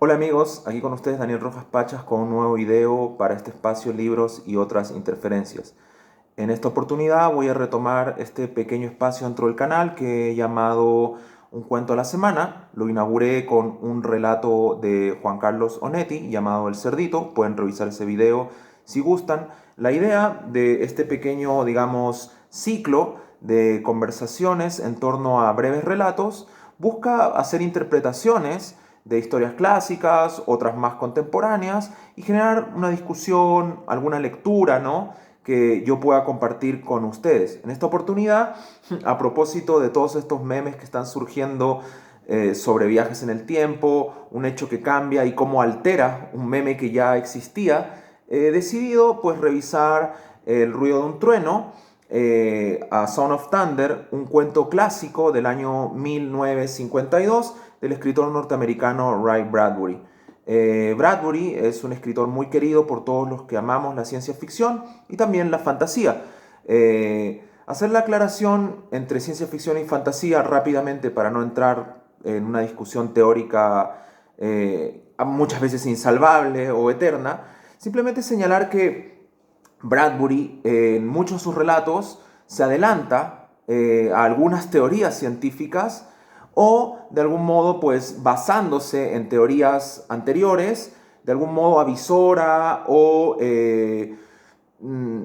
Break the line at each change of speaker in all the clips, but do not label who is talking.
Hola amigos, aquí con ustedes Daniel Rojas Pachas con un nuevo video para este espacio Libros y otras interferencias. En esta oportunidad voy a retomar este pequeño espacio dentro del canal que he llamado Un cuento a la semana. Lo inauguré con un relato de Juan Carlos Onetti llamado El Cerdito. Pueden revisar ese video si gustan. La idea de este pequeño, digamos, ciclo de conversaciones en torno a breves relatos busca hacer interpretaciones de historias clásicas, otras más contemporáneas, y generar una discusión, alguna lectura, ¿no?, que yo pueda compartir con ustedes. En esta oportunidad, a propósito de todos estos memes que están surgiendo sobre viajes en el tiempo, un hecho que cambia y cómo altera un meme que ya existía, he decidido pues revisar El ruido de un trueno, A Sound of Thunder, un cuento clásico del año 1952 del escritor norteamericano Ray Bradbury. Bradbury es un escritor muy querido por todos los que amamos la ciencia ficción y también la fantasía. Hacer la aclaración entre ciencia ficción y fantasía rápidamente para no entrar en una discusión teórica muchas veces insalvable o eterna, simplemente señalar que Bradbury en muchos de sus relatos se adelanta a algunas teorías científicas o de algún modo pues basándose en teorías anteriores, de algún modo avisora o mm,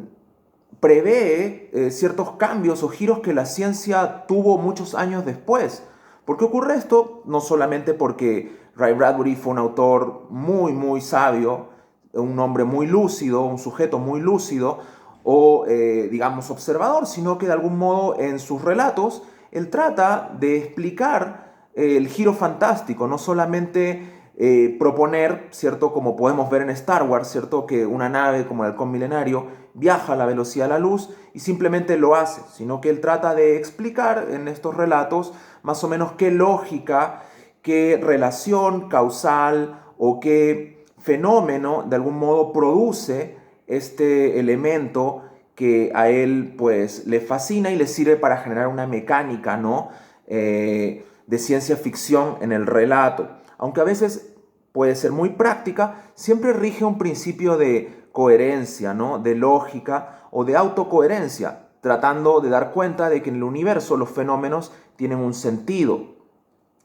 prevé ciertos cambios o giros que la ciencia tuvo muchos años después. ¿Por qué ocurre esto? No solamente porque Ray Bradbury fue un autor muy sabio, un hombre muy lúcido, un sujeto muy lúcido o digamos observador, sino que de algún modo en sus relatos él trata de explicar el giro fantástico, no solamente proponer, ¿cierto? Como podemos ver en Star Wars, ¿cierto? Que una nave como el Halcón Milenario viaja a la velocidad de la luz y simplemente lo hace, sino que él trata de explicar en estos relatos más o menos qué lógica, qué relación causal o qué fenómeno de algún modo produce este elemento que a él pues le fascina y le sirve para generar una mecánica, ¿no? De ciencia ficción en el relato. Aunque a veces puede ser muy práctica, siempre rige un principio de coherencia, ¿no?, de lógica o de autocoherencia, tratando de dar cuenta de que en el universo los fenómenos tienen un sentido.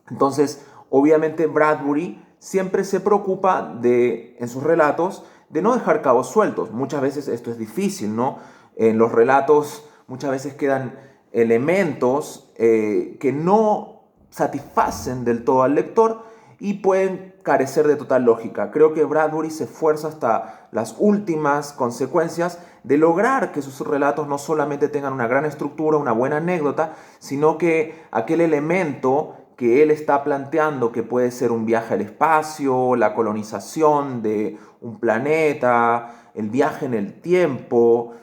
Entonces, obviamente Bradbury siempre se preocupa de, en sus relatos, de no dejar cabos sueltos. Muchas veces esto es difícil, ¿no? En los relatos muchas veces quedan elementos que no satisfacen del todo al lector y pueden carecer de total lógica. Creo que Bradbury se esfuerza hasta las últimas consecuencias de lograr que sus relatos no solamente tengan una gran estructura, una buena anécdota, sino que aquel elemento que él está planteando, que puede ser un viaje al espacio, la colonización de un planeta, el viaje en el tiempo,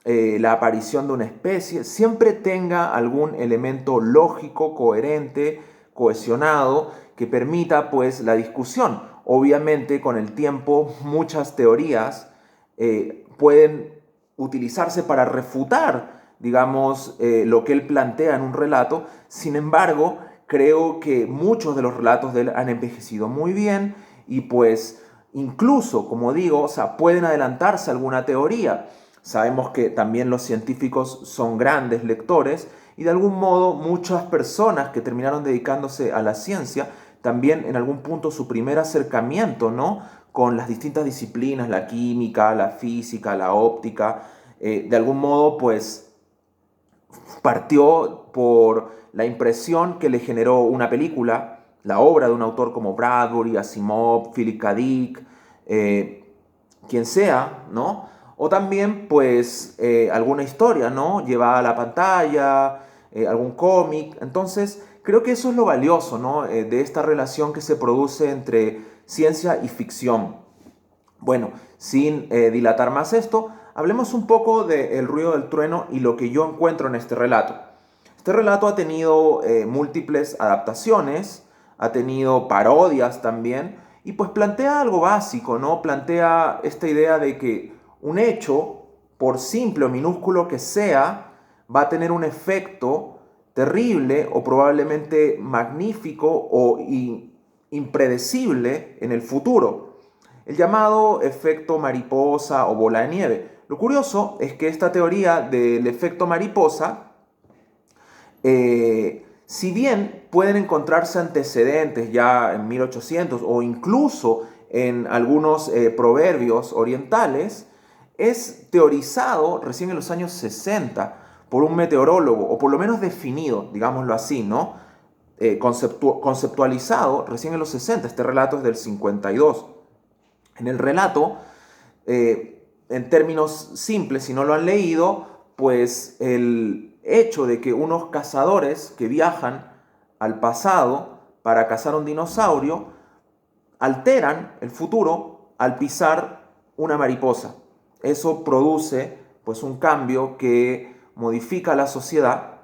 la aparición de una especie, siempre tenga algún elemento lógico, coherente, cohesionado, que permita pues la discusión. Obviamente con el tiempo muchas teorías pueden utilizarse para refutar, digamos, lo que él plantea en un relato. Sin embargo, creo que muchos de los relatos de él han envejecido muy bien y pues incluso, como digo, o sea, pueden adelantarse a alguna teoría. Sabemos que también los científicos son grandes lectores y de algún modo muchas personas que terminaron dedicándose a la ciencia también en algún punto su primer acercamiento, ¿no?, con las distintas disciplinas, la química, la física, la óptica, de algún modo pues partió por la impresión que le generó una película, la obra de un autor como Bradbury, Asimov, Philip K. Dick, quien sea, ¿no? O también, pues, alguna historia, ¿no?, llevada a la pantalla, algún cómic. Entonces, creo que eso es lo valioso, ¿no?, de esta relación que se produce entre ciencia y ficción. Bueno, sin dilatar más esto, hablemos un poco de El ruido del trueno y lo que yo encuentro en este relato. Este relato ha tenido múltiples adaptaciones, ha tenido parodias también, y pues plantea algo básico, ¿no? Plantea esta idea de que un hecho, por simple o minúsculo que sea, va a tener un efecto terrible o probablemente magnífico o impredecible en el futuro, el llamado efecto mariposa o bola de nieve. Lo curioso es que esta teoría del efecto mariposa, si bien pueden encontrarse antecedentes ya en 1800 o incluso en algunos proverbios orientales, es teorizado recién en los años 60 por un meteorólogo, o por lo menos definido, digámoslo así, ¿no? Conceptualizado recién en los 60. Este relato es del 52. En el relato, en términos simples, si no lo han leído, pues el hecho de que unos cazadores que viajan al pasado para cazar un dinosaurio alteran el futuro al pisar una mariposa. Eso produce pues un cambio que modifica la sociedad,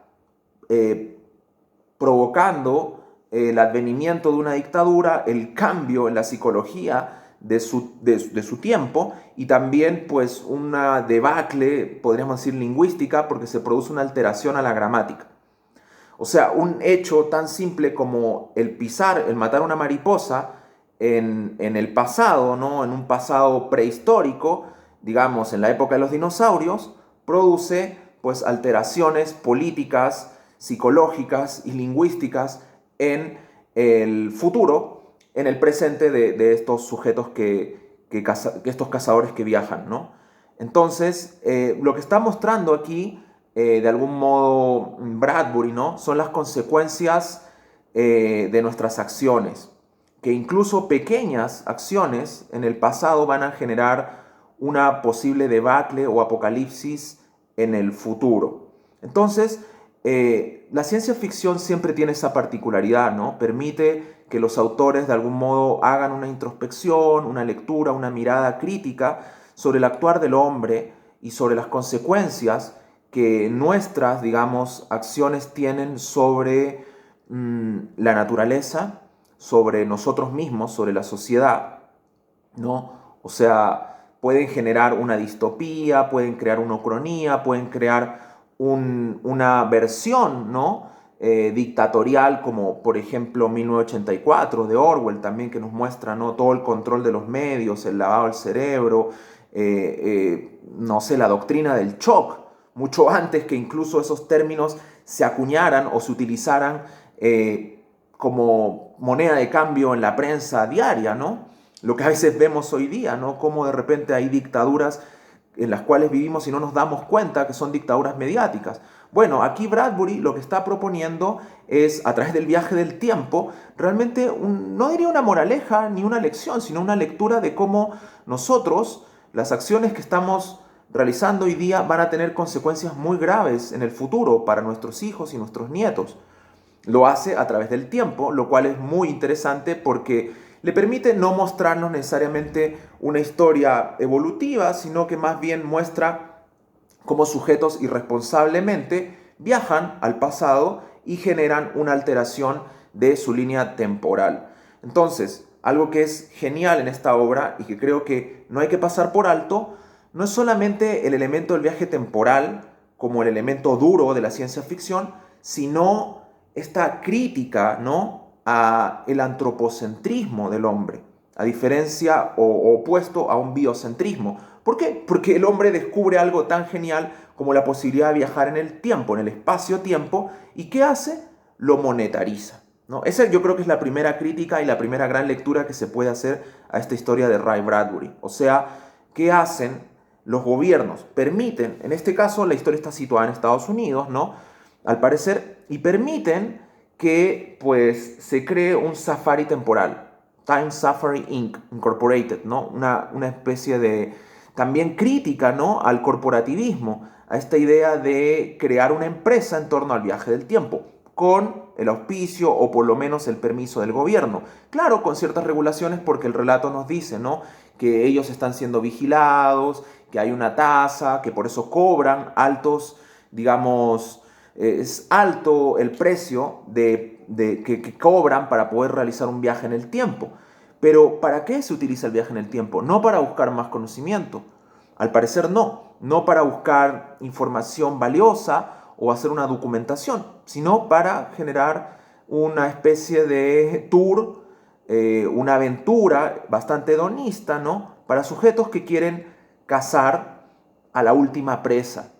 provocando el advenimiento de una dictadura, el cambio en la psicología de su tiempo, y también pues una debacle, podríamos decir, lingüística, porque se produce una alteración a la gramática. O sea, un hecho tan simple como el pisar, el matar una mariposa en el pasado, ¿no? En un pasado prehistórico, digamos, en la época de los dinosaurios, produce pues alteraciones políticas, psicológicas y lingüísticas en el futuro, en el presente de estos sujetos estos cazadores que viajan, ¿no? Entonces, lo que está mostrando aquí, de algún modo, Bradbury, ¿no? Son las consecuencias de nuestras acciones, que incluso pequeñas acciones en el pasado van a generar una posible debacle o apocalipsis en el futuro. Entonces, la ciencia ficción siempre tiene esa particularidad, ¿no? Permite que los autores de algún modo hagan una introspección, una lectura, una mirada crítica sobre el actuar del hombre y sobre las consecuencias que nuestras, digamos, acciones tienen sobre la naturaleza, sobre nosotros mismos, sobre la sociedad, ¿no? O sea, pueden generar una distopía, pueden crear una ucronía, pueden crear una versión, ¿no? Dictatorial, como por ejemplo 1984 de Orwell también, que nos muestra, ¿no? Todo el control de los medios, el lavado del cerebro, no sé, la doctrina del shock, mucho antes que incluso esos términos se acuñaran o se utilizaran como moneda de cambio en la prensa diaria, ¿no? Lo que a veces vemos hoy día, ¿no? Cómo de repente hay dictaduras en las cuales vivimos y no nos damos cuenta que son dictaduras mediáticas. Bueno, aquí Bradbury lo que está proponiendo es, a través del viaje del tiempo, realmente no diría una moraleja ni una lección, sino una lectura de cómo nosotros, las acciones que estamos realizando hoy día van a tener consecuencias muy graves en el futuro para nuestros hijos y nuestros nietos. Lo hace a través del tiempo, lo cual es muy interesante porque le permite no mostrarnos necesariamente una historia evolutiva, sino que más bien muestra cómo sujetos irresponsablemente viajan al pasado y generan una alteración de su línea temporal. Entonces, algo que es genial en esta obra y que creo que no hay que pasar por alto, no es solamente el elemento del viaje temporal como el elemento duro de la ciencia ficción, sino esta crítica, ¿no?, a el antropocentrismo del hombre, a diferencia o opuesto a un biocentrismo. ¿Por qué? Porque el hombre descubre algo tan genial como la posibilidad de viajar en el tiempo, en el espacio-tiempo, y ¿qué hace? Lo monetariza, ¿no? Esa yo creo que es la primera crítica y la primera gran lectura que se puede hacer a esta historia de Ray Bradbury. O sea, ¿qué hacen los gobiernos? Permiten, en este caso la historia está situada en Estados Unidos, ¿no?, al parecer, y permiten que pues se cree un safari temporal, Time Safari Incorporated, ¿no? Una especie de también crítica, ¿no?, al corporativismo, a esta idea de crear una empresa en torno al viaje del tiempo, con el auspicio o por lo menos el permiso del gobierno. Claro, con ciertas regulaciones, porque el relato nos dice, ¿no?, que ellos están siendo vigilados, que hay una tasa, que por eso cobran altos, digamos, es alto el precio que cobran para poder realizar un viaje en el tiempo. Pero ¿para qué se utiliza el viaje en el tiempo? No para buscar más conocimiento. Al parecer no para buscar información valiosa o hacer una documentación, sino para generar una especie de tour una aventura bastante hedonista, ¿no? Para sujetos que quieren cazar a la última presa,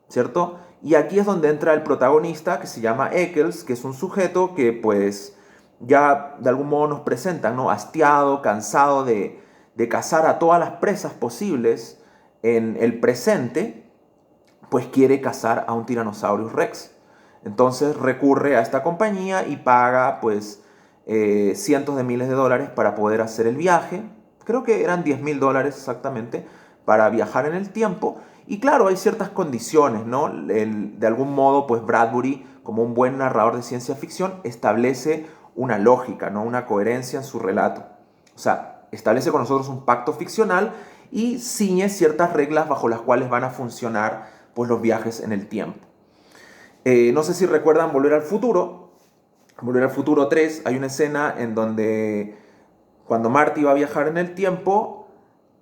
¿cierto? Y aquí es donde entra el protagonista, que se llama Eccles, que es un sujeto que pues ya de algún modo nos presentan, ¿no? Hastiado, cansado de cazar a todas las presas posibles en el presente, pues quiere cazar a un Tyrannosaurus Rex. Entonces recurre a esta compañía y paga pues cientos de miles de dólares para poder hacer el viaje. Creo que eran 10.000 dólares exactamente para viajar en el tiempo. Y claro, hay ciertas condiciones, ¿no? De algún modo, pues Bradbury, como un buen narrador de ciencia ficción, establece una lógica, ¿no? Una coherencia en su relato. O sea, establece con nosotros un pacto ficcional y ciñe ciertas reglas bajo las cuales van a funcionar pues, los viajes en el tiempo. No sé si recuerdan Volver al Futuro. Volver al Futuro 3, hay una escena en donde cuando Marty va a viajar en el tiempo,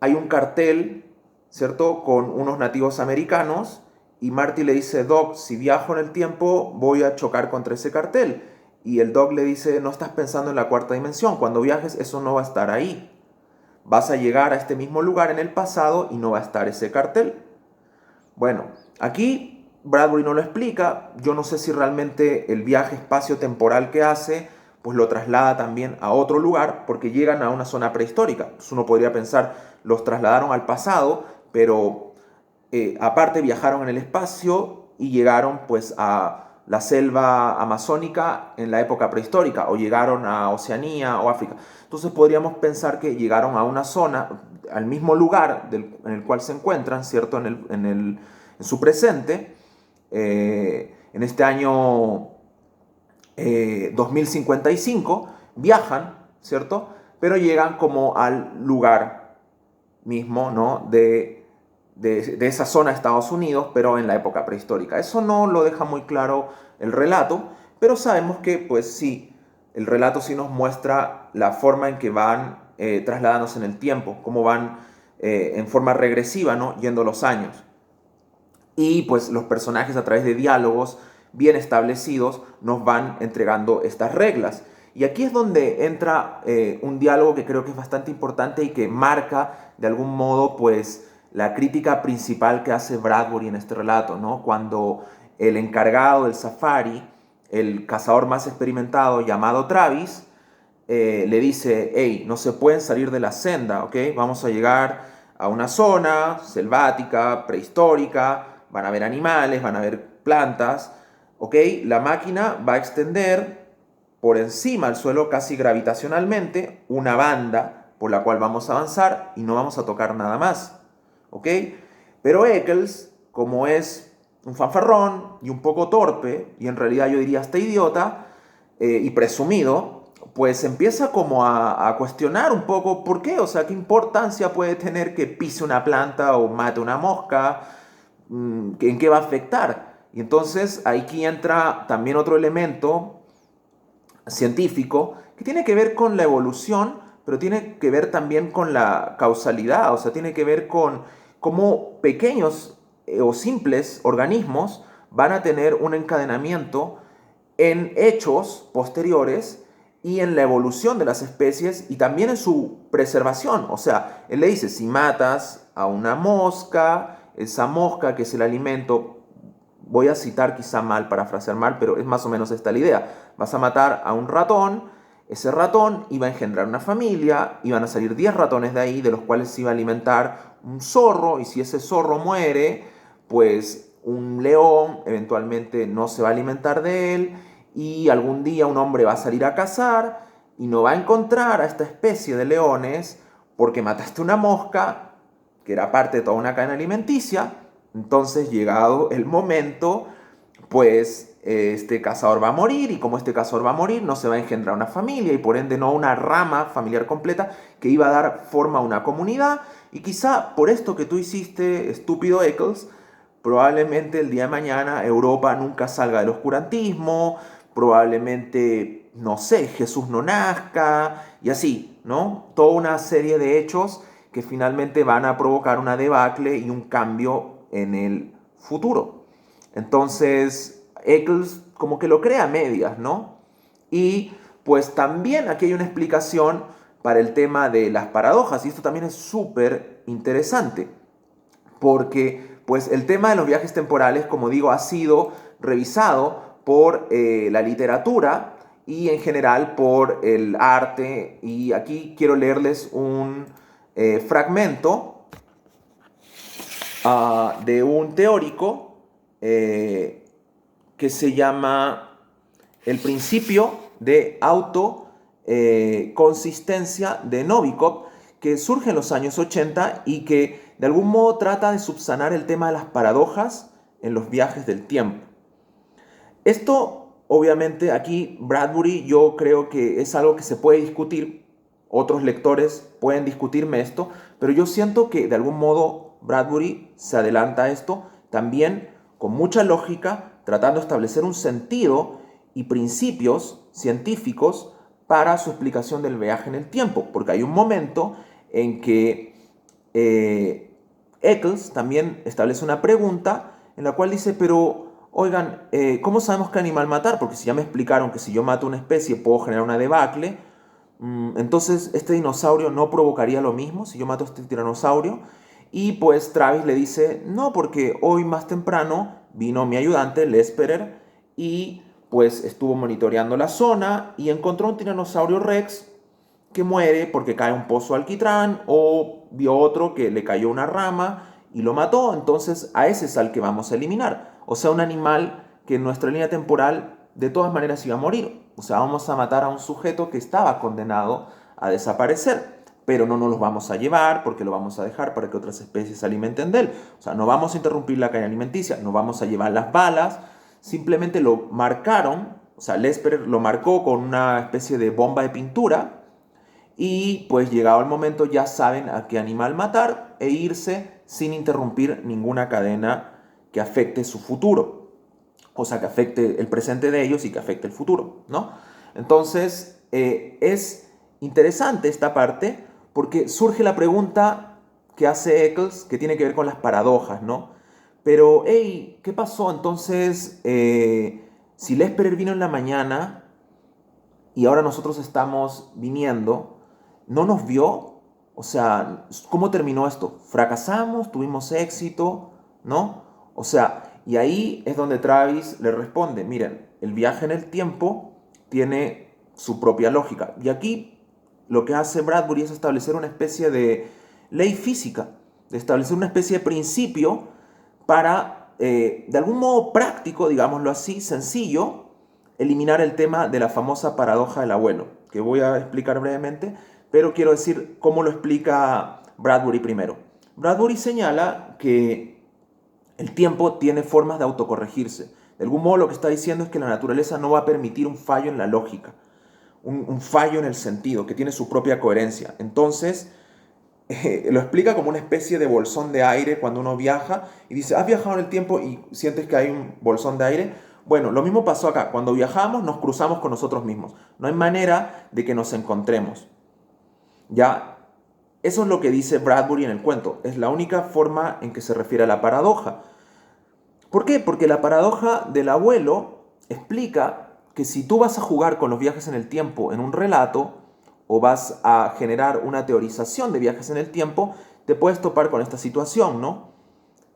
hay un cartel, ¿cierto?, con unos nativos americanos y Marty le dice, Doc, si viajo en el tiempo voy a chocar contra ese cartel. Y el Doc le dice, no estás pensando en la cuarta dimensión, cuando viajes eso no va a estar ahí. Vas a llegar a este mismo lugar en el pasado y no va a estar ese cartel. Bueno, aquí Bradbury no lo explica. Yo no sé si realmente el viaje espacio-temporal que hace pues lo traslada también a otro lugar porque llegan a una zona prehistórica. Pues uno podría pensar, los trasladaron al pasado, pero aparte viajaron en el espacio y llegaron pues a la selva amazónica en la época prehistórica o llegaron a Oceanía o África. Entonces podríamos pensar que llegaron a una zona, al mismo lugar en el cual se encuentran, ¿cierto? En su presente, en este año 2055, viajan, ¿cierto? Pero llegan como al lugar mismo, ¿no? De esa zona de Estados Unidos, pero en la época prehistórica. Eso no lo deja muy claro el relato, pero sabemos que, pues sí, el relato sí nos muestra la forma en que van trasladándose en el tiempo, cómo van en forma regresiva, ¿no? Yendo los años. Y pues los personajes a través de diálogos bien establecidos nos van entregando estas reglas. Y aquí es donde entra un diálogo que creo que es bastante importante y que marca de algún modo pues la crítica principal que hace Bradbury en este relato, ¿no? Cuando el encargado del safari, el cazador más experimentado llamado Travis, le dice, hey, no se pueden salir de la senda, ¿ok? Vamos a llegar a una zona selvática, prehistórica, van a haber animales, van a haber plantas, ¿ok? La máquina va a extender por encima del suelo casi gravitacionalmente una banda por la cual vamos a avanzar y no vamos a tocar nada más, ¿ok? Pero Eccles, como es un fanfarrón y un poco torpe, y en realidad yo diría hasta idiota, y presumido, pues empieza como a cuestionar un poco por qué, o sea, qué importancia puede tener que pise una planta o mate una mosca, en qué va a afectar. Y entonces aquí entra también otro elemento científico que tiene que ver con la evolución, pero tiene que ver también con la causalidad, o sea, tiene que ver con cómo pequeños o simples organismos van a tener un encadenamiento en hechos posteriores y en la evolución de las especies y también en su preservación. O sea, él le dice, si matas a una mosca, esa mosca que es el alimento, voy a citar quizá mal, parafrasear mal, pero es más o menos esta la idea. Vas a matar a un ratón, ese ratón iba a engendrar una familia, iban a salir 10 ratones de ahí, de los cuales se iba a alimentar un zorro, y si ese zorro muere, pues un león eventualmente no se va a alimentar de él, y algún día un hombre va a salir a cazar y no va a encontrar a esta especie de leones porque mataste una mosca, que era parte de toda una cadena alimenticia. Entonces, llegado el momento, pues este cazador va a morir, y como este cazador va a morir, no se va a engendrar una familia y por ende no una rama familiar completa que iba a dar forma a una comunidad. Y quizá por esto que tú hiciste, estúpido Eccles, probablemente el día de mañana Europa nunca salga del oscurantismo, probablemente, no sé, Jesús no nazca, y así, ¿no? Toda una serie de hechos que finalmente van a provocar una debacle y un cambio en el futuro. Entonces, Eccles como que lo crea a medias, ¿no? Y pues también aquí hay una explicación para el tema de las paradojas, y esto también es súper interesante, porque pues el tema de los viajes temporales, como digo, ha sido revisado por la literatura y en general por el arte, y aquí quiero leerles un fragmento de un teórico que se llama el principio de autoconsistencia de Novikov, que surge en los años 80 y que de algún modo trata de subsanar el tema de las paradojas en los viajes del tiempo. Esto, obviamente, aquí Bradbury yo creo que es algo que se puede discutir, otros lectores pueden discutirme esto, pero yo siento que de algún modo Bradbury se adelanta a esto también con mucha lógica, tratando de establecer un sentido y principios científicos para su explicación del viaje en el tiempo, porque hay un momento en que Eccles también establece una pregunta en la cual dice, pero oigan, ¿cómo sabemos qué animal matar? Porque si ya me explicaron que si yo mato una especie puedo generar una debacle, entonces este dinosaurio no provocaría lo mismo si yo mato a este tiranosaurio. Y pues Travis le dice, no, porque hoy más temprano vino mi ayudante, Lesperer, y pues estuvo monitoreando la zona y encontró un tiranosaurio Rex que muere porque cae un pozo de alquitrán, o vio otro que le cayó una rama y lo mató, entonces a ese es al que vamos a eliminar. O sea, un animal que en nuestra línea temporal de todas maneras iba a morir. O sea, vamos a matar a un sujeto que estaba condenado a desaparecer, pero no nos los vamos a llevar porque lo vamos a dejar para que otras especies se alimenten de él. O sea, no vamos a interrumpir la cadena alimenticia, no vamos a llevar las balas, simplemente lo marcaron, o sea, Lesper lo marcó con una especie de bomba de pintura, y pues llegado el momento ya saben a qué animal matar e irse sin interrumpir ninguna cadena que afecte su futuro. O sea, que afecte el presente de ellos y que afecte el futuro, ¿no? Entonces, es interesante esta parte porque surge la pregunta que hace Eccles que tiene que ver con las paradojas, ¿no? Pero, hey, ¿qué pasó? Entonces, si Lesperer vino en la mañana y ahora nosotros estamos viniendo, ¿no nos vio? O sea, ¿cómo terminó esto? ¿Fracasamos? ¿Tuvimos éxito? ¿No? O sea, y ahí es donde Travis le responde, miren, el viaje en el tiempo tiene su propia lógica. Y aquí lo que hace Bradbury es establecer una especie de ley física, de establecer una especie de principio para, de algún modo práctico, digámoslo así, sencillo, eliminar el tema de la famosa paradoja del abuelo, que voy a explicar brevemente, pero quiero decir cómo lo explica Bradbury primero. Bradbury señala que el tiempo tiene formas de autocorregirse. De algún modo lo que está diciendo es que la naturaleza no va a permitir un fallo en la lógica, un fallo en el sentido, que tiene su propia coherencia. Entonces, lo explica como una especie de bolsón de aire cuando uno viaja y dice, ¿has viajado en el tiempo y sientes que hay un bolsón de aire? Bueno, lo mismo pasó acá. Cuando viajamos nos cruzamos con nosotros mismos. No hay manera de que nos encontremos. Ya, eso es lo que dice Bradbury en el cuento. Es la única forma en que se refiere a la paradoja. ¿Por qué? Porque la paradoja del abuelo explica que si tú vas a jugar con los viajes en el tiempo en un relato o vas a generar una teorización de viajes en el tiempo, te puedes topar con esta situación, ¿no?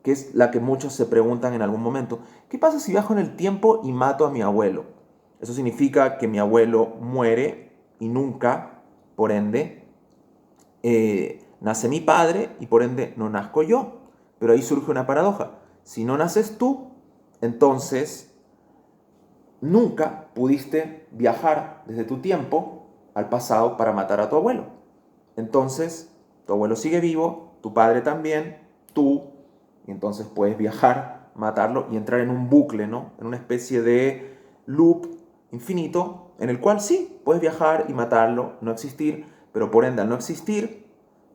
Que es la que muchos se preguntan en algún momento. ¿Qué pasa si viajo en el tiempo y mato a mi abuelo? Eso significa que mi abuelo muere y nunca, por ende, nace mi padre y por ende no nazco yo. Pero ahí surge una paradoja. Si no naces tú, entonces nunca pudiste viajar desde tu tiempo al pasado para matar a tu abuelo. Entonces, tu abuelo sigue vivo, tu padre también, tú, y entonces puedes viajar, matarlo y entrar en un bucle, ¿no? En una especie de loop infinito en el cual sí, puedes viajar y matarlo, no existir, pero por ende al no existir,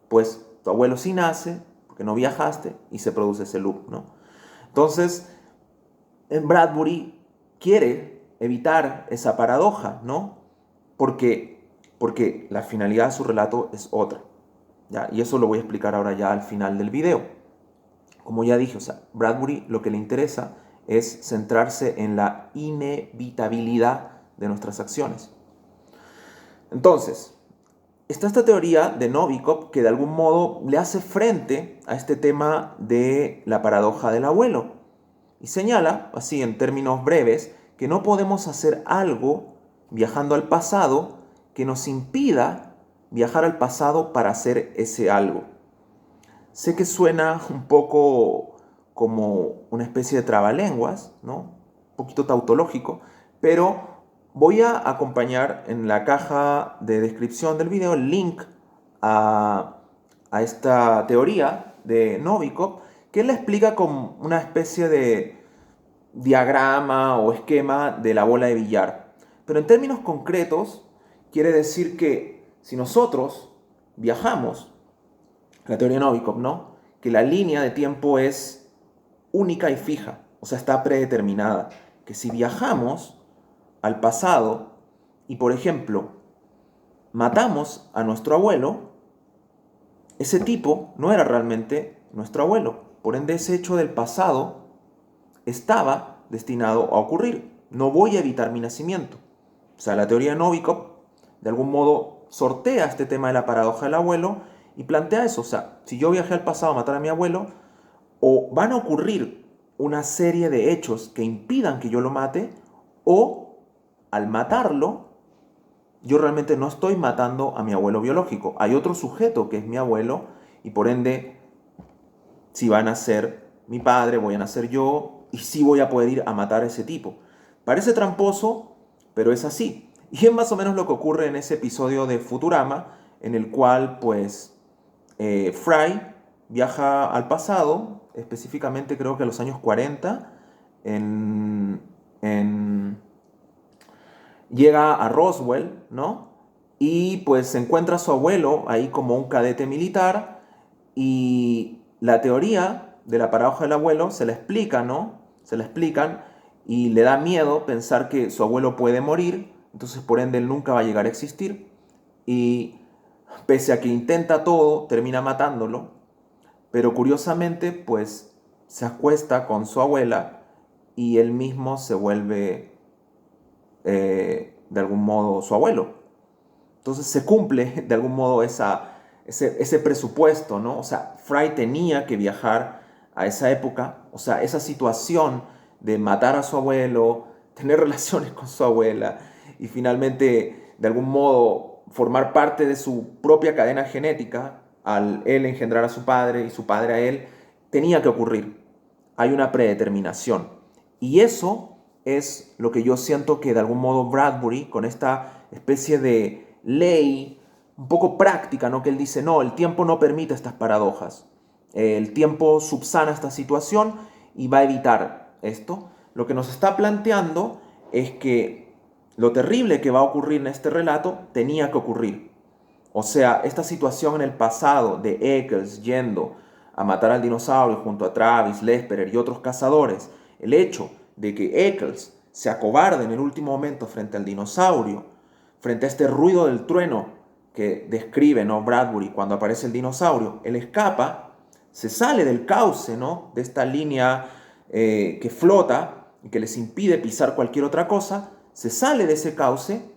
pues tu abuelo sí nace, porque no viajaste, y se produce ese loop, ¿no? Entonces, en Bradbury quiere evitar esa paradoja, ¿no? Porque la finalidad de su relato es otra, ¿ya? Y eso lo voy a explicar ahora ya al final del video. Como ya dije, o sea, Bradbury lo que le interesa es centrarse en la inevitabilidad de nuestras acciones. Entonces, está esta teoría de Novikov que de algún modo le hace frente a este tema de la paradoja del abuelo y señala, así en términos breves, que no podemos hacer algo viajando al pasado que nos impida viajar al pasado para hacer ese algo. Sé que suena un poco como una especie de trabalenguas, ¿no? Un poquito tautológico, pero voy a acompañar en la caja de descripción del video el link a, a esta teoría de Novikov, que él la explica como una especie de diagrama o esquema de la bola de billar. Pero en términos concretos, quiere decir que si nosotros viajamos, la teoría de Novikov, ¿no? Que la línea de tiempo es única y fija, o sea, está predeterminada. Que si viajamos al pasado y, por ejemplo, matamos a nuestro abuelo, ese tipo no era realmente nuestro abuelo. Por ende, ese hecho del pasado estaba destinado a ocurrir. No voy a evitar mi nacimiento. O sea, la teoría de Novikov, de algún modo, sortea este tema de la paradoja del abuelo y plantea eso. O sea, si yo viajé al pasado a matar a mi abuelo, o van a ocurrir una serie de hechos que impidan que yo lo mate, o al matarlo, yo realmente no estoy matando a mi abuelo biológico. Hay otro sujeto que es mi abuelo y por ende, si van a ser mi padre, voy a nacer yo y sí voy a poder ir a matar a ese tipo. Parece tramposo, pero es así. Y es más o menos lo que ocurre en ese episodio de Futurama, en el cual pues Fry viaja al pasado, específicamente creo que a los años 40, en, en llega a Roswell, ¿no? Y pues se encuentra a su abuelo ahí como un cadete militar y la teoría de la paradoja del abuelo se la explica, ¿no? Se la explican y le da miedo pensar que su abuelo puede morir, entonces por ende él nunca va a llegar a existir y pese a que intenta todo, termina matándolo, pero curiosamente pues se acuesta con su abuela y él mismo se vuelve de algún modo su abuelo. Entonces se cumple de algún modo ese presupuesto, ¿no? O sea, Fry tenía que viajar a esa época, o sea, esa situación de matar a su abuelo, tener relaciones con su abuela y finalmente de algún modo formar parte de su propia cadena genética al él engendrar a su padre y su padre a él, tenía que ocurrir. Hay una predeterminación. Y eso es lo que yo siento que de algún modo Bradbury, con esta especie de ley un poco práctica, ¿no? Que él dice, no, el tiempo no permite estas paradojas. El tiempo subsana esta situación y va a evitar esto. Lo que nos está planteando es que lo terrible que va a ocurrir en este relato tenía que ocurrir. O sea, esta situación en el pasado de Eccles yendo a matar al dinosaurio junto a Travis, Lesperer y otros cazadores, el hecho de que Eccles se acobarde en el último momento frente al dinosaurio, frente a este ruido del trueno que describe, ¿no? Bradbury cuando aparece el dinosaurio, él escapa, se sale del cauce, ¿no? De esta línea que flota y que les impide pisar cualquier otra cosa, se sale de ese cauce,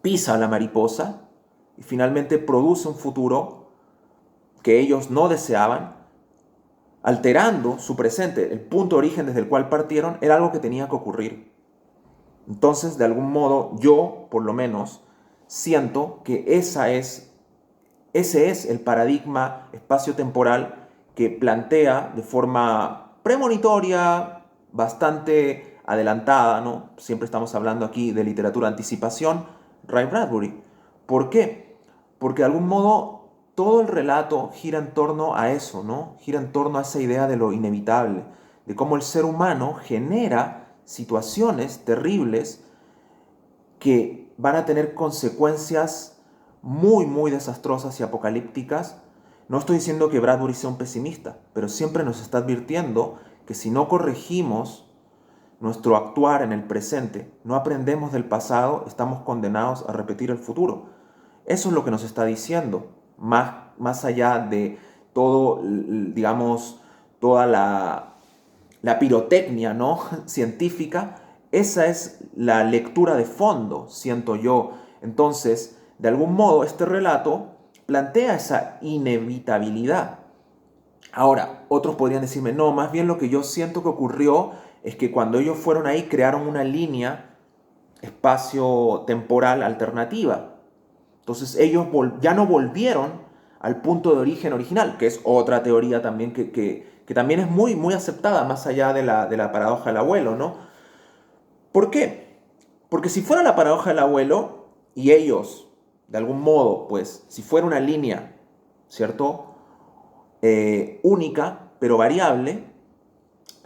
pisa a la mariposa y finalmente produce un futuro que ellos no deseaban, alterando su presente. El punto de origen desde el cual partieron era algo que tenía que ocurrir. Entonces, de algún modo, yo, por lo menos, siento que ese es el paradigma espacio-temporal que plantea de forma premonitoria, bastante adelantada, ¿no? Siempre estamos hablando aquí de literatura de anticipación, Ray Bradbury. ¿Por qué? Porque de algún modo todo el relato gira en torno a eso, ¿no? Gira en torno a esa idea de lo inevitable, de cómo el ser humano genera situaciones terribles que van a tener consecuencias muy, muy desastrosas y apocalípticas. No estoy diciendo que Bradbury sea un pesimista, pero siempre nos está advirtiendo que si no corregimos nuestro actuar en el presente, no aprendemos del pasado, estamos condenados a repetir el futuro. Eso es lo que nos está diciendo, más allá de todo, digamos, toda la pirotecnia, ¿no? científica. Esa es la lectura de fondo, siento yo, Entonces, de algún modo, este relato plantea esa inevitabilidad. Ahora, otros podrían decirme, no, más bien lo que yo siento que ocurrió es que cuando ellos fueron ahí crearon una línea espacio-temporal alternativa. Entonces ellos ya no volvieron al punto de origen original, que es otra teoría también que también es muy, muy aceptada más allá de la paradoja del abuelo, ¿no? ¿Por qué? Porque si fuera la paradoja del abuelo y ellos, de algún modo, pues, si fuera una línea, ¿cierto? Única, pero variable,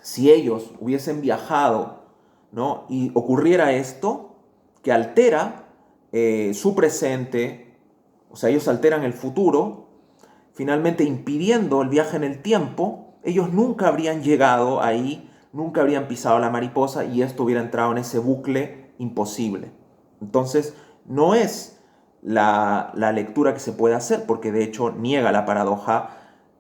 si ellos hubiesen viajado, ¿no? Y ocurriera esto, que altera su presente, o sea, ellos alteran el futuro, finalmente impidiendo el viaje en el tiempo, ellos nunca habrían llegado ahí, nunca habrían pisado la mariposa y esto hubiera entrado en ese bucle imposible. Entonces, no es la lectura que se puede hacer, porque de hecho niega la paradoja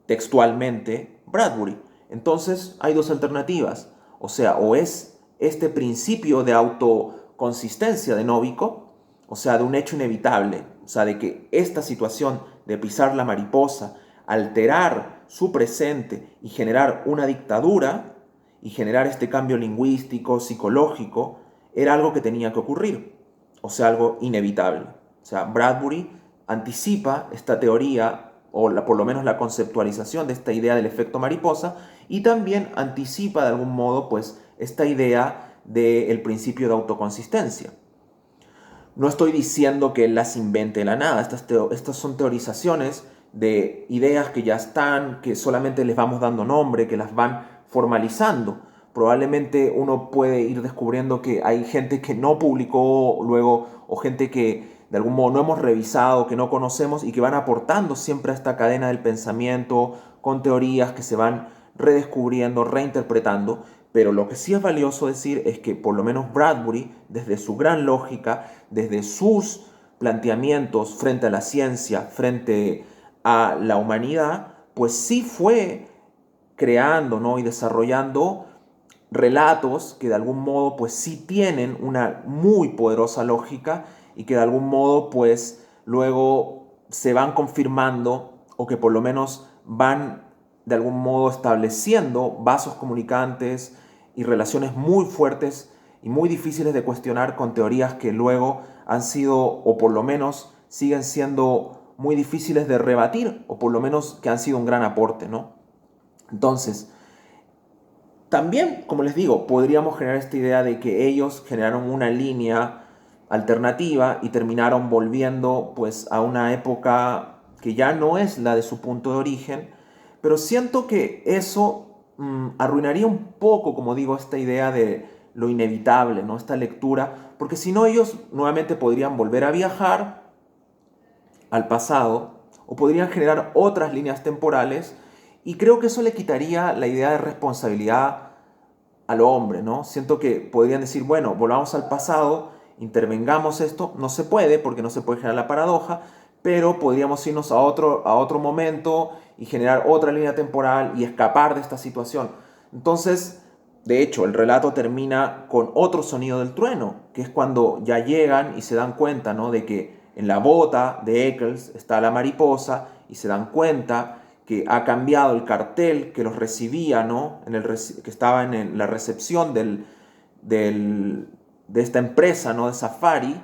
textualmente Bradbury. Entonces, hay dos alternativas. O sea, o es este principio de autoconsistencia de Novico, o sea, de un hecho inevitable, o sea, de que esta situación de pisar la mariposa, alterar su presente y generar una dictadura y generar este cambio lingüístico, psicológico, era algo que tenía que ocurrir, o sea, algo inevitable. O sea, Bradbury anticipa esta teoría, o por lo menos la conceptualización de esta idea del efecto mariposa, y también anticipa de algún modo pues esta idea del principio de autoconsistencia. No estoy diciendo que él las invente de la nada, estas son teorizaciones de ideas que ya están, que solamente les vamos dando nombre, que las van formalizando. Probablemente uno puede ir descubriendo que hay gente que no publicó luego o gente que de algún modo no hemos revisado, que no conocemos y que van aportando siempre a esta cadena del pensamiento con teorías que se van redescubriendo, reinterpretando. Pero lo que sí es valioso decir es que por lo menos Bradbury, desde su gran lógica, desde sus planteamientos frente a la ciencia, frente a la humanidad, pues sí fue creando, ¿no? Y desarrollando relatos que de algún modo pues sí tienen una muy poderosa lógica y que de algún modo pues luego se van confirmando o que por lo menos van de algún modo estableciendo vasos comunicantes y relaciones muy fuertes y muy difíciles de cuestionar con teorías que luego han sido o por lo menos siguen siendo muy difíciles de rebatir o por lo menos que han sido un gran aporte, ¿no? Entonces, también, como les digo, podríamos generar esta idea de que ellos generaron una línea alternativa y terminaron volviendo pues a una época que ya no es la de su punto de origen, pero siento que eso arruinaría un poco, como digo, esta idea de lo inevitable, ¿no? Esta lectura, porque si no ellos nuevamente podrían volver a viajar al pasado o podrían generar otras líneas temporales y creo que eso le quitaría la idea de responsabilidad al hombre, ¿no? Siento que podrían decir, bueno, volvamos al pasado, intervengamos esto, no se puede porque no se puede generar la paradoja, pero podríamos irnos a otro momento y generar otra línea temporal y escapar de esta situación. Entonces, de hecho, el relato termina con otro sonido del trueno, que es cuando ya llegan y se dan cuenta, ¿no? De que en la bota de Eccles está la mariposa y se dan cuenta que ha cambiado el cartel que los recibía, ¿no? Que estaba en la recepción de esta empresa, ¿no? De Safari,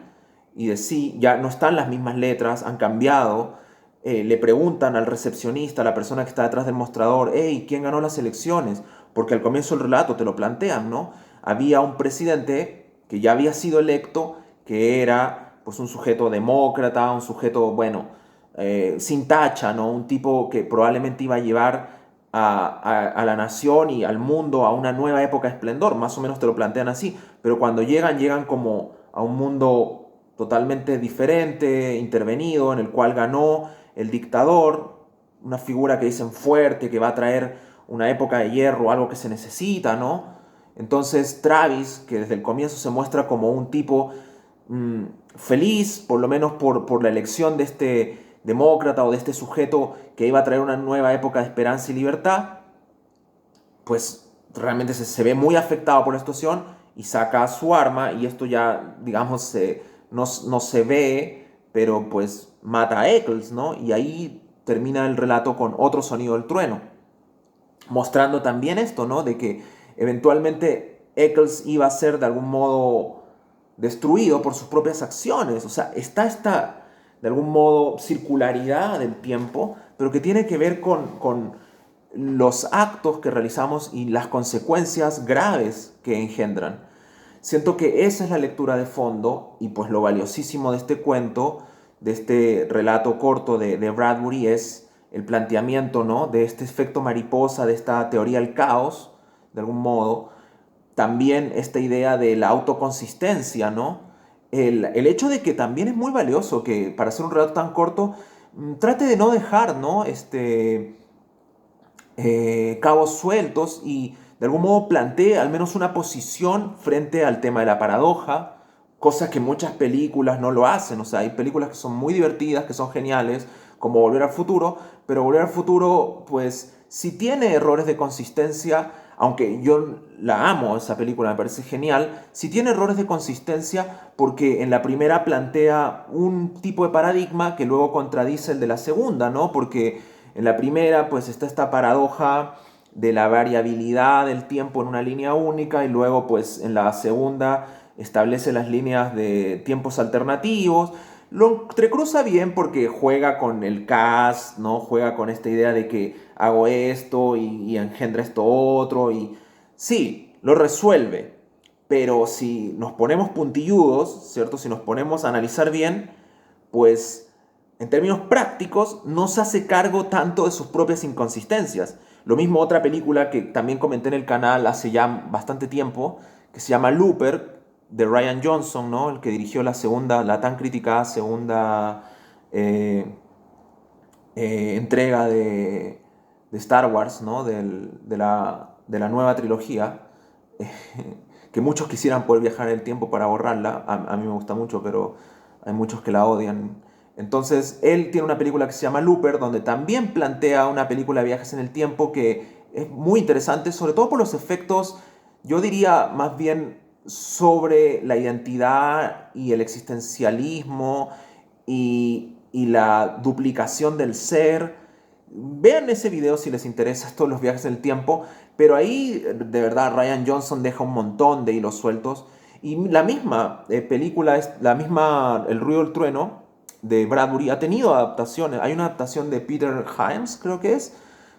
y de sí, ya no están las mismas letras, han cambiado. Le preguntan al recepcionista, a la persona que está detrás del mostrador, hey, ¿quién ganó las elecciones? Porque al comienzo del relato te lo plantean, ¿no? Había un presidente que ya había sido electo, que era pues un sujeto demócrata, un sujeto, bueno, sin tacha, ¿no? Un tipo que probablemente iba a llevar a la nación y al mundo a una nueva época de esplendor, más o menos te lo plantean así, pero cuando llegan como a un mundo totalmente diferente, intervenido, en el cual ganó el dictador, una figura que dicen fuerte, que va a traer una época de hierro, algo que se necesita, ¿no? Entonces Travis, que desde el comienzo se muestra como un tipo feliz, por lo menos por la elección de este demócrata o de este sujeto que iba a traer una nueva época de esperanza y libertad, pues realmente se ve muy afectado por la situación y saca su arma y esto ya, digamos, no se ve, pero pues mata a Eccles, ¿no? Y ahí termina el relato con otro sonido del trueno, mostrando también esto, ¿no? De que eventualmente Eccles iba a ser de algún modo destruido por sus propias acciones. O sea, está esta, de algún modo, circularidad del tiempo, pero que tiene que ver con los actos que realizamos y las consecuencias graves que engendran. Siento que esa es la lectura de fondo y pues lo valiosísimo de este cuento, de este relato corto de Bradbury es el planteamiento, ¿no? De este efecto mariposa, de esta teoría del caos, de algún modo. También esta idea de la autoconsistencia, ¿no? El hecho de que también es muy valioso que para hacer un relato tan corto trate de no dejar, ¿no? Cabos sueltos y de algún modo plantee al menos una posición frente al tema de la paradoja, cosa que muchas películas no lo hacen. O sea, hay películas que son muy divertidas, que son geniales, como Volver al Futuro, pero Volver al Futuro, pues, si tiene errores de consistencia, aunque yo la amo, esa película me parece genial, si tiene errores de consistencia porque en la primera plantea un tipo de paradigma que luego contradice el de la segunda, ¿no? Porque en la primera, pues está esta paradoja de la variabilidad del tiempo en una línea única y luego, pues en la segunda establece las líneas de tiempos alternativos. Lo entrecruza bien porque juega con el cast, ¿no? Juega con esta idea de que hago esto y engendra esto otro y sí, lo resuelve. Pero si nos ponemos puntilludos, ¿cierto? Si nos ponemos a analizar bien, pues en términos prácticos no se hace cargo tanto de sus propias inconsistencias. Lo mismo otra película que también comenté en el canal hace ya bastante tiempo, que se llama Looper, de Rian Johnson, ¿no? El que dirigió la segunda, la tan criticada segunda eh, entrega de Star Wars, ¿no? De la nueva trilogía, que muchos quisieran poder viajar en el tiempo para borrarla. A mí me gusta mucho, pero hay muchos que la odian. Entonces, él tiene una película que se llama Looper, donde también plantea una película de viajes en el tiempo que es muy interesante, sobre todo por los efectos, yo diría más bien sobre la identidad y el existencialismo y la duplicación del ser. Vean ese video si les interesa esto de los viajes en el tiempo, pero ahí de verdad Rian Johnson deja un montón de hilos sueltos. Y la misma película, la misma El ruido del trueno de Bradbury ha tenido adaptaciones. Hay una adaptación de Peter Hyams, creo que es,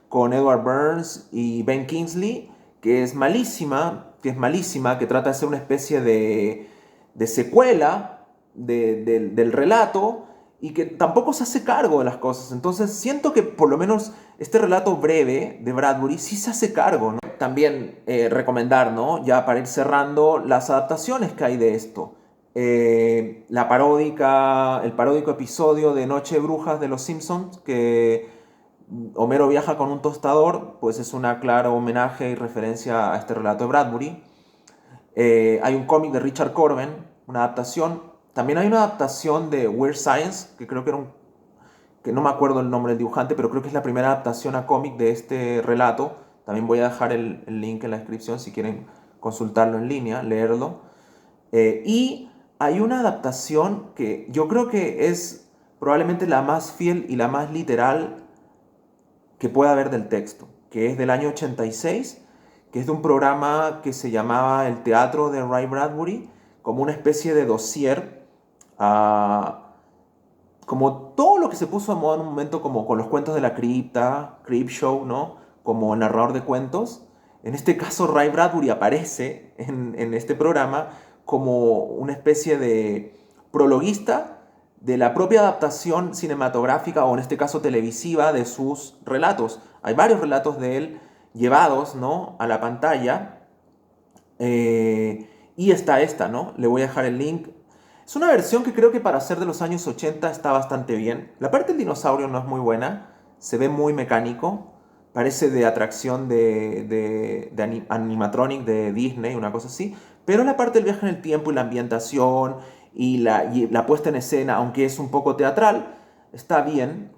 con Edward Burns y Ben Kingsley, que es malísima, que trata de ser una especie de secuela del relato y que tampoco se hace cargo de las cosas. Entonces siento que por lo menos este relato breve de Bradbury sí se hace cargo, ¿no? También recomendar, ¿no? Ya para ir cerrando, las adaptaciones que hay de esto. El paródico episodio de Noche de Brujas de Los Simpsons, que Homero viaja con un tostador, pues es una clara homenaje y referencia a este relato de Bradbury. Hay un cómic de Richard Corben, una adaptación. También hay una adaptación de Weird Science, que creo que era que no me acuerdo el nombre del dibujante, pero creo que es la primera adaptación a cómic de este relato. También voy a dejar el link en la descripción si quieren consultarlo en línea, leerlo. Y hay una adaptación que yo creo que es probablemente la más fiel y la más literal que pueda haber del texto, que es del año 86, que es de un programa que se llamaba El Teatro de Ray Bradbury, como una especie de dossier, como todo lo que se puso de moda en un momento, como con los cuentos de la cripta, Creepshow, ¿no? Como narrador de cuentos. En este caso, Ray Bradbury aparece en este programa como una especie de prologuista de la propia adaptación cinematográfica o en este caso televisiva de sus relatos. Hay varios relatos de él llevados, ¿no? A la pantalla y está esta, ¿no? Le voy a dejar el link. Es una versión que creo que para ser de los años 80 está bastante bien. La parte del dinosaurio no es muy buena, se ve muy mecánico, parece de atracción de animatronic de Disney, una cosa así, pero la parte del viaje en el tiempo y la ambientación y la puesta en escena, aunque es un poco teatral, está bien,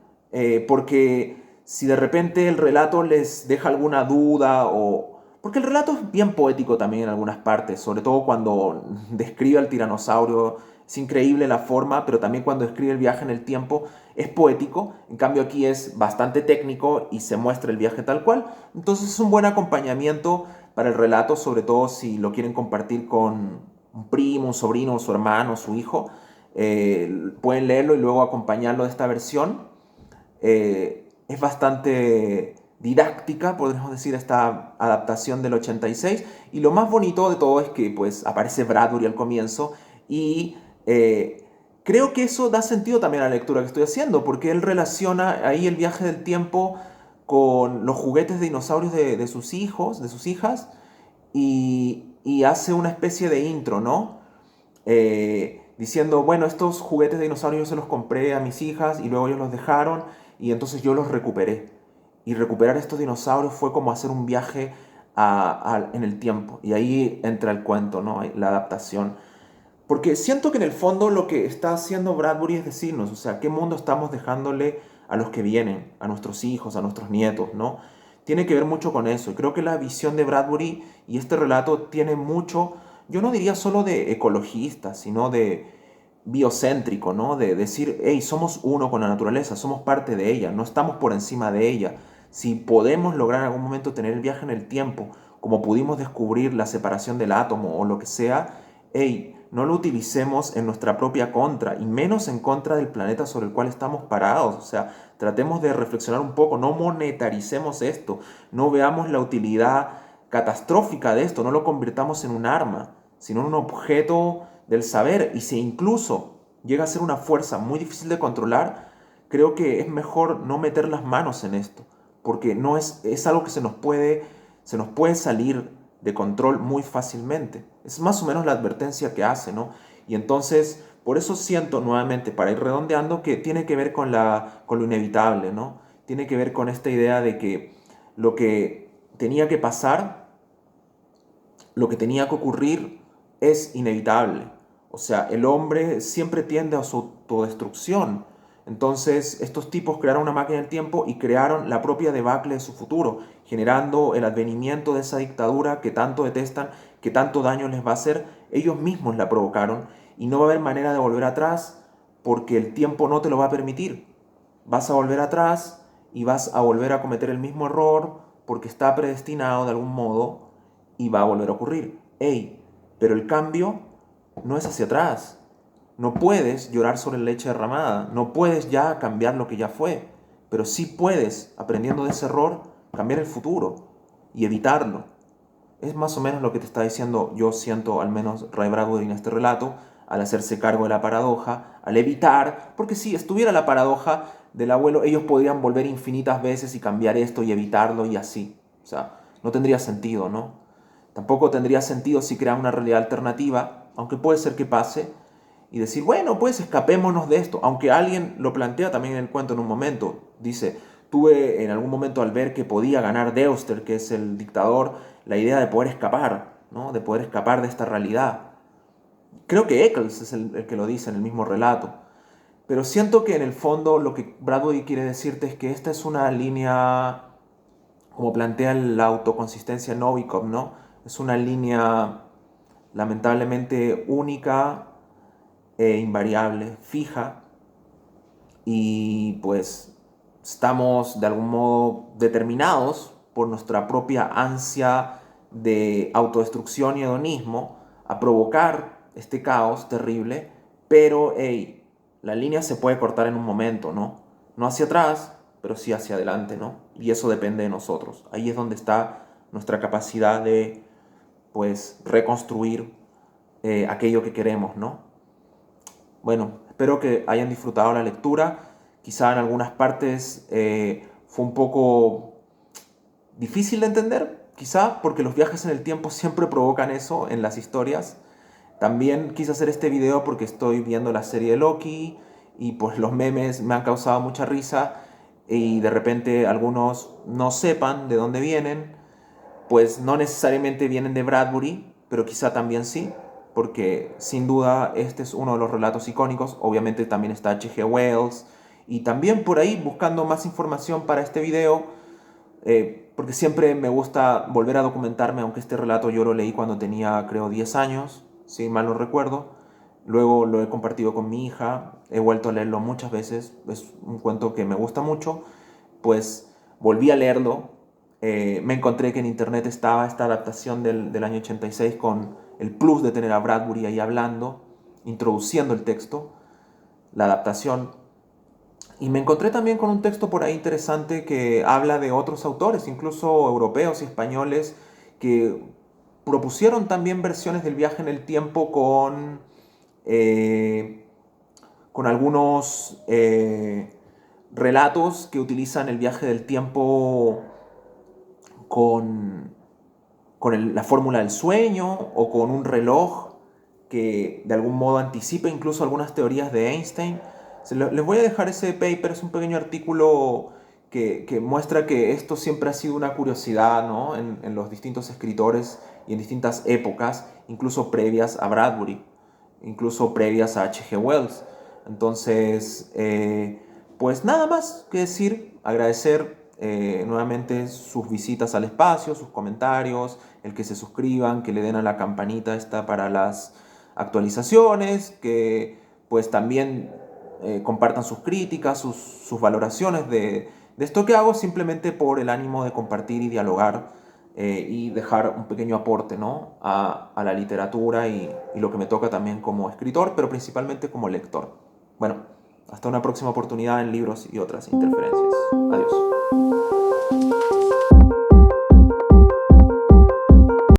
porque si de repente el relato les deja alguna duda o... Porque el relato es bien poético también en algunas partes, sobre todo cuando describe al tiranosaurio Es increíble la forma, pero también cuando escribe el viaje en el tiempo es poético. En cambio aquí es bastante técnico y se muestra el viaje tal cual. Entonces es un buen acompañamiento para el relato, sobre todo si lo quieren compartir con un primo, un sobrino, su hermano, su hijo. Pueden leerlo y luego acompañarlo de esta versión. Es bastante didáctica, podríamos decir, esta adaptación del 86. Y lo más bonito de todo es que pues aparece Bradbury al comienzo y creo que eso da sentido también a la lectura que estoy haciendo, porque él relaciona ahí el viaje del tiempo con los juguetes de dinosaurios de sus hijos, de sus hijas, y hace una especie de intro, ¿no? Diciendo, bueno, estos juguetes de dinosaurios yo se los compré a mis hijas y luego ellos los dejaron y entonces yo los recuperé. Y recuperar estos dinosaurios fue como hacer un viaje en el tiempo. Y ahí entra el cuento, ¿no? La adaptación. Porque siento que en el fondo lo que está haciendo Bradbury es decirnos, o sea, qué mundo estamos dejándole a los que vienen, a nuestros hijos, a nuestros nietos, ¿no? Tiene que ver mucho con eso. Y creo que la visión de Bradbury y este relato tiene mucho, yo no diría solo de ecologista, sino de biocéntrico, ¿no? De decir, hey, somos uno con la naturaleza, somos parte de ella, no estamos por encima de ella. Si podemos lograr en algún momento tener el viaje en el tiempo, como pudimos descubrir la separación del átomo o lo que sea, hey, no lo utilicemos en nuestra propia contra y menos en contra del planeta sobre el cual estamos parados. O sea, tratemos de reflexionar un poco, no monetaricemos esto, no veamos la utilidad catastrófica de esto, no lo convirtamos en un arma, sino en un objeto del saber. Y si incluso llega a ser una fuerza muy difícil de controlar, creo que es mejor no meter las manos en esto, porque no es algo que se nos puede salir de control muy fácilmente. Es más o menos la advertencia que hace, ¿no? Y entonces, por eso siento nuevamente, para ir redondeando, que tiene que ver con lo inevitable, ¿no? Tiene que ver con esta idea de que lo que tenía que pasar, lo que tenía que ocurrir, es inevitable. O sea, el hombre siempre tiende a su autodestrucción. Entonces, estos tipos crearon una máquina del tiempo y crearon la propia debacle de su futuro, generando el advenimiento de esa dictadura que tanto detestan, que tanto daño les va a hacer. Ellos mismos la provocaron y no va a haber manera de volver atrás porque el tiempo no te lo va a permitir. Vas a volver atrás y vas a volver a cometer el mismo error porque está predestinado de algún modo y va a volver a ocurrir. Ey, pero el cambio no es hacia atrás. No puedes llorar sobre leche derramada, no puedes ya cambiar lo que ya fue, pero sí puedes, aprendiendo de ese error, cambiar el futuro y evitarlo. Es más o menos lo que te está diciendo, yo siento al menos Ray Bradbury en este relato, al hacerse cargo de la paradoja, al evitar, porque si estuviera la paradoja del abuelo, ellos podrían volver infinitas veces y cambiar esto y evitarlo y así. O sea, no tendría sentido, ¿no? Tampoco tendría sentido si crean una realidad alternativa, aunque puede ser que pase, y decir, bueno, pues escapémonos de esto, aunque alguien lo plantea también en el cuento en un momento. Dice, tuve en algún momento al ver que podía ganar Deuster, que es el dictador, la idea de poder escapar, ¿no? De poder escapar de esta realidad. Creo que Eccles es el que lo dice en el mismo relato. Pero siento que en el fondo lo que Bradbury quiere decirte es que esta es una línea, como plantea la autoconsistencia Novikov, ¿no? Es una línea lamentablemente única e invariable, fija, y pues estamos de algún modo determinados por nuestra propia ansia de autodestrucción y hedonismo a provocar este caos terrible, pero hey, la línea se puede cortar en un momento, ¿no? No hacia atrás, pero sí hacia adelante, ¿no? Y eso depende de nosotros. Ahí es donde está nuestra capacidad de, pues, reconstruir aquello que queremos, ¿no? Bueno, espero que hayan disfrutado la lectura. Quizá en algunas partes fue un poco difícil de entender, quizá porque los viajes en el tiempo siempre provocan eso en las historias. También quise hacer este video porque estoy viendo la serie de Loki y pues los memes me han causado mucha risa y de repente algunos no sepan de dónde vienen, pues no necesariamente vienen de Bradbury, pero quizá también sí, porque sin duda este es uno de los relatos icónicos. Obviamente también está H.G. Wells, y también por ahí buscando más información para este video, porque siempre me gusta volver a documentarme, aunque este relato yo lo leí cuando tenía creo 10 años, si mal no recuerdo. Luego lo he compartido con mi hija, he vuelto a leerlo muchas veces, es un cuento que me gusta mucho, pues volví a leerlo. Me encontré que en internet estaba esta adaptación del año 86 con el plus de tener a Bradbury ahí hablando, introduciendo el texto, la adaptación. Y me encontré también con un texto por ahí interesante que habla de otros autores, incluso europeos y españoles, que propusieron también versiones del viaje en el tiempo eh, con algunos relatos que utilizan el viaje del tiempo con, la fórmula del sueño o con un reloj que de algún modo anticipa incluso algunas teorías de Einstein. Les voy a dejar ese paper, es un pequeño artículo que muestra que esto siempre ha sido una curiosidad, ¿no? En los distintos escritores y en distintas épocas, incluso previas a Bradbury, incluso previas a H.G. Wells. Entonces, pues nada más que decir, agradecer nuevamente sus visitas al espacio, sus comentarios, el que se suscriban, que le den a la campanita esta para las actualizaciones, que pues también compartan sus críticas, sus valoraciones de esto que hago simplemente por el ánimo de compartir y dialogar y dejar un pequeño aporte, ¿no? a la literatura y lo que me toca también como escritor, pero principalmente como lector. Bueno, hasta una próxima oportunidad en libros y otras interferencias. Adiós.